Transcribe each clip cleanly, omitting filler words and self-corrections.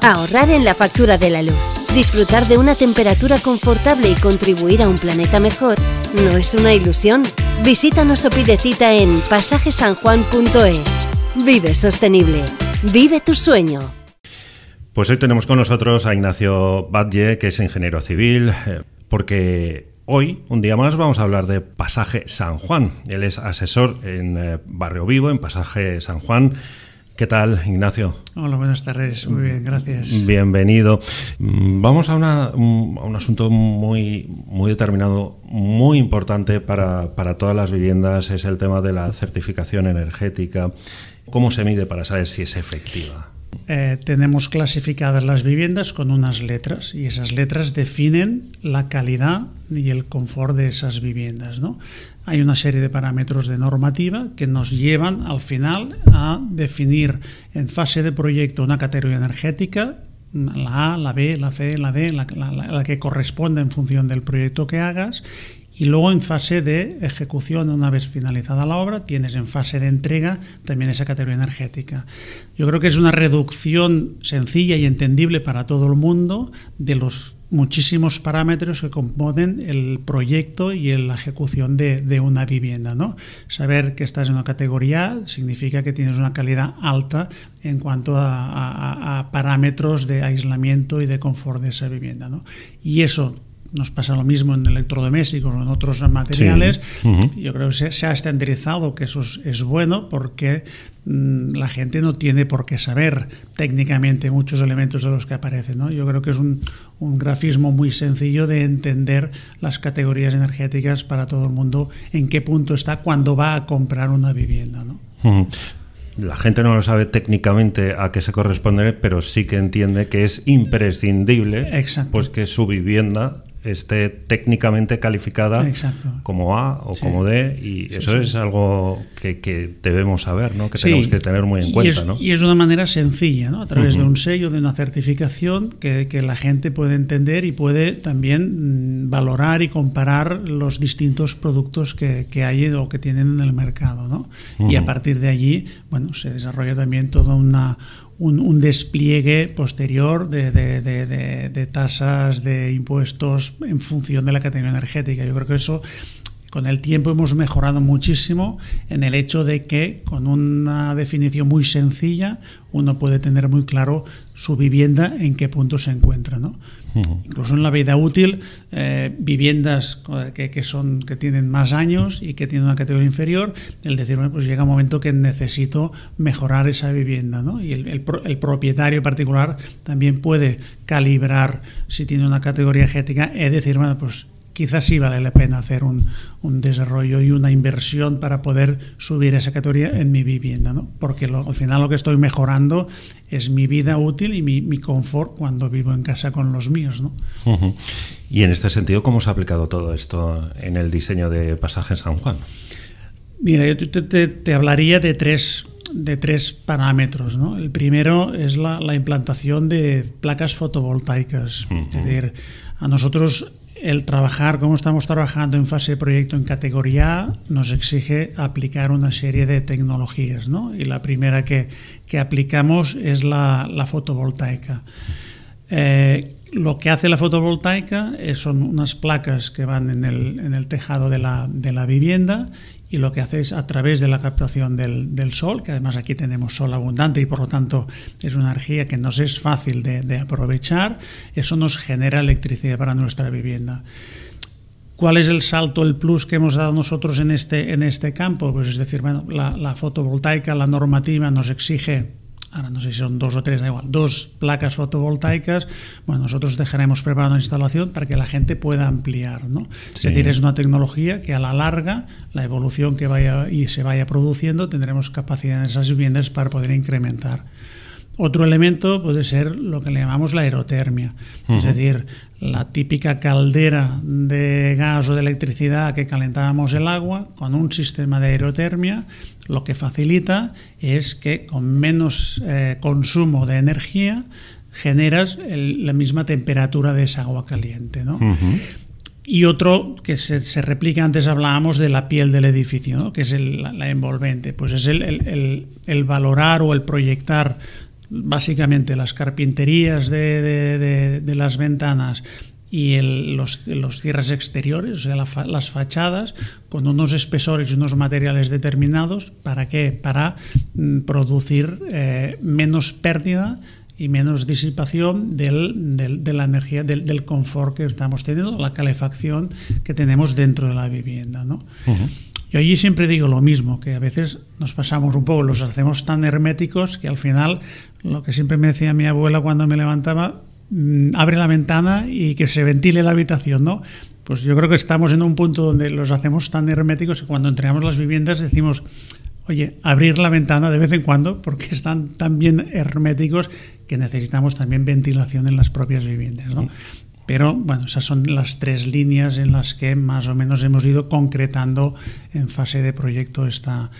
Ahorrar en la factura de la luz, disfrutar de una temperatura confortable y contribuir a un planeta mejor, ¿no es una ilusión? Visítanos o pide cita en pasajesanjuan.es. Vive sostenible. Vive tu sueño. Pues hoy tenemos con nosotros a Ignacio Batlle, que es ingeniero civil, porque hoy, un día más, vamos a hablar de Pasaje San Juan. Él es asesor en Barrio Vivo, en Pasaje San Juan. ¿Qué tal, Ignacio? Hola, buenas tardes. Muy bien, gracias. Bienvenido. Vamos a un asunto muy determinado, muy importante para todas las viviendas. Es el tema de la certificación energética. ¿Cómo se mide para saber si es efectiva? Tenemos clasificadas las viviendas con unas letras y esas letras definen la calidad y el confort de esas viviendas, ¿no? Hay una serie de parámetros de normativa que nos llevan al final a definir en fase de proyecto una categoría energética, la A, la B, la C, la D, la que corresponda en función del proyecto que hagas. Y luego en fase de ejecución, una vez finalizada la obra, tienes en fase de entrega también esa categoría energética. Yo creo que es una reducción sencilla y entendible para todo el mundo de los muchísimos parámetros que componen el proyecto y la ejecución de una vivienda, ¿no? Saber que estás en una categoría A significa que tienes una calidad alta en cuanto a parámetros de aislamiento y de confort de esa vivienda, ¿no? Y eso nos pasa lo mismo en electrodomésticos o en otros materiales. Sí. Yo creo que se ha estandarizado que eso es bueno porque la gente no tiene por qué saber técnicamente muchos elementos de los que aparecen, ¿no? Yo creo que es un grafismo muy sencillo de entender las categorías energéticas para todo el mundo, en qué punto está cuando va a comprar una vivienda, ¿no? La gente no lo sabe técnicamente a qué se corresponde, pero sí que entiende que es imprescindible. Exacto. Pues que su vivienda esté técnicamente calificada. Exacto. Como A o como D, y eso es algo que debemos saber, ¿no? Que tenemos que tener muy en cuenta, ¿no? Y es una manera sencilla, ¿no? A través de un sello, de una certificación que la gente puede entender y puede también valorar y comparar los distintos productos que hay o que tienen en el mercado, ¿no? Y a partir de allí, bueno, se desarrolla también toda un despliegue posterior de tasas, de impuestos en función de la categoría energética. Yo creo que eso, con el tiempo hemos mejorado muchísimo en el hecho de que con una definición muy sencilla uno puede tener muy claro su vivienda en qué punto se encuentra, ¿no? Incluso en la vida útil, viviendas que tienen más años y que tienen una categoría inferior, el decir, bueno, pues llega un momento que necesito mejorar esa vivienda, ¿no? Y el propietario particular también puede calibrar si tiene una categoría energética y decir, bueno, pues quizás sí vale la pena hacer un desarrollo y una inversión para poder subir esa categoría en mi vivienda, ¿no? Porque al final lo que estoy mejorando es mi vida útil y mi confort cuando vivo en casa con los míos, ¿no? Y en este sentido, ¿cómo se ha aplicado todo esto en el diseño de Pasaje San Juan? Mira, yo te hablaría de tres parámetros, ¿no? El primero es la implantación de placas fotovoltaicas. Es decir, a nosotros el trabajar, como estamos trabajando en fase de proyecto en categoría A, nos exige aplicar una serie de tecnologías, ¿no? Y la primera que aplicamos es la fotovoltaica. Lo que hace la fotovoltaica son unas placas que van en el tejado de la vivienda, y lo que hace es, a través de la captación del sol, que además aquí tenemos sol abundante y por lo tanto es una energía que nos es fácil de aprovechar, eso nos genera electricidad para nuestra vivienda. ¿Cuál es el salto, el plus que hemos dado nosotros en este campo? Pues es decir, bueno, la fotovoltaica, la normativa nos exige, ahora no sé si son 2 o 3, da igual, 2 placas fotovoltaicas. Bueno, nosotros dejaremos preparada una instalación para que la gente pueda ampliar, ¿no? Sí. Es decir, es una tecnología que a la larga, la evolución que se vaya produciendo, tendremos capacidad en esas viviendas para poder incrementar. Otro elemento puede ser lo que le llamamos la aerotermia, es decir, la típica caldera de gas o de electricidad que calentábamos el agua, con un sistema de aerotermia, lo que facilita es que con menos consumo de energía generas la misma temperatura de esa agua caliente, ¿no? Y otro que se replica, antes hablábamos de la piel del edificio, ¿no? Que es la envolvente, pues es el valorar o el proyectar básicamente las carpinterías de las ventanas y los cierres exteriores, o sea, las fachadas, con unos espesores y unos materiales determinados. ¿Para qué? Para producir menos pérdida y menos disipación de la energía, del confort que estamos teniendo, la calefacción que tenemos dentro de la vivienda, ¿no? Yo allí siempre digo lo mismo, que a veces nos pasamos un poco, los hacemos tan herméticos que al final, lo que siempre me decía mi abuela cuando me levantaba, abre la ventana y que se ventile la habitación, ¿no? Pues yo creo que estamos en un punto donde los hacemos tan herméticos que cuando entregamos las viviendas decimos, oye, abrir la ventana de vez en cuando porque están tan bien herméticos que necesitamos también ventilación en las propias viviendas, ¿no? Pero bueno, esas son las 3 líneas en las que más o menos hemos ido concretando en fase de proyecto esta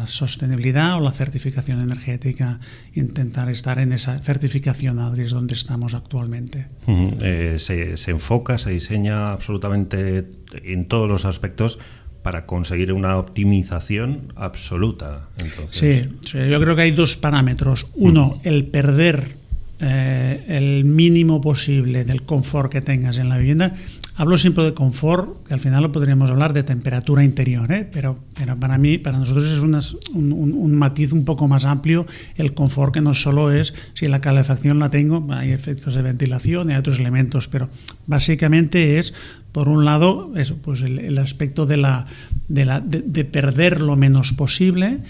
sostenibilidad o la certificación energética, intentar estar en esa certificación ADRI, donde estamos actualmente. Se enfoca, se diseña absolutamente en todos los aspectos para conseguir una optimización absoluta. Entonces... Sí, yo creo que hay 2 parámetros. Uno, el perder el mínimo posible del confort que tengas en la vivienda. Hablo siempre de confort, que al final lo podríamos hablar de temperatura interior, pero para nosotros es un matiz un poco más amplio. El confort, que no solo es si la calefacción la tengo, hay efectos de ventilación y hay otros elementos, pero básicamente es, por un lado, eso, pues el aspecto de perder lo menos posible,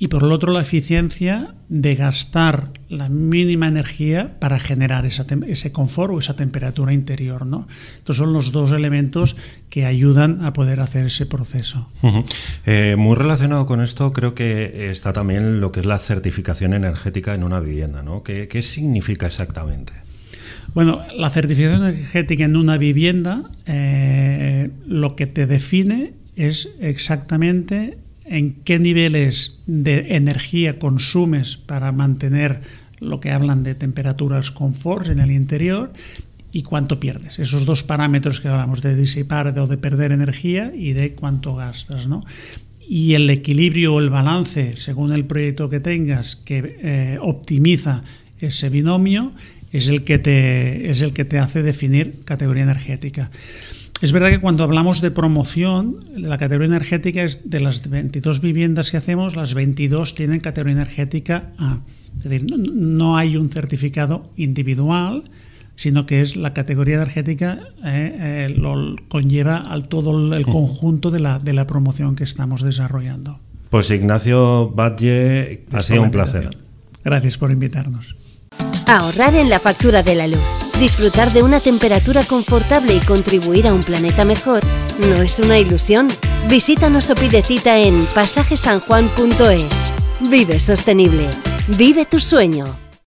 y por el otro la eficiencia de gastar la mínima energía para generar ese confort o esa temperatura interior, ¿no? Estos son los 2 elementos que ayudan a poder hacer ese proceso. Muy relacionado con esto creo que está también lo que es la certificación energética en una vivienda, ¿no? ¿Qué significa exactamente? Bueno, la certificación energética en una vivienda lo que te define es exactamente en qué niveles de energía consumes para mantener lo que hablan de temperaturas confort en el interior y cuánto pierdes. Esos 2 parámetros que hablamos, de disipar o de perder energía y de cuánto gastas, ¿no? Y el equilibrio o el balance, según el proyecto que tengas, que optimiza ese binomio, es el que te hace definir categoría energética. Es verdad que cuando hablamos de promoción, la categoría energética es de las 22 viviendas que hacemos, las 22 tienen categoría energética A. Es decir, no hay un certificado individual, sino que es la categoría energética lo conlleva al todo el conjunto de la promoción que estamos desarrollando. Pues Ignacio Batlle, ha sido un placer. Gracias por invitarnos. Ahorrar en la factura de la luz, disfrutar de una temperatura confortable y contribuir a un planeta mejor no es una ilusión. Visítanos o pide cita en pasajesanjuan.es. Vive sostenible. Vive tu sueño.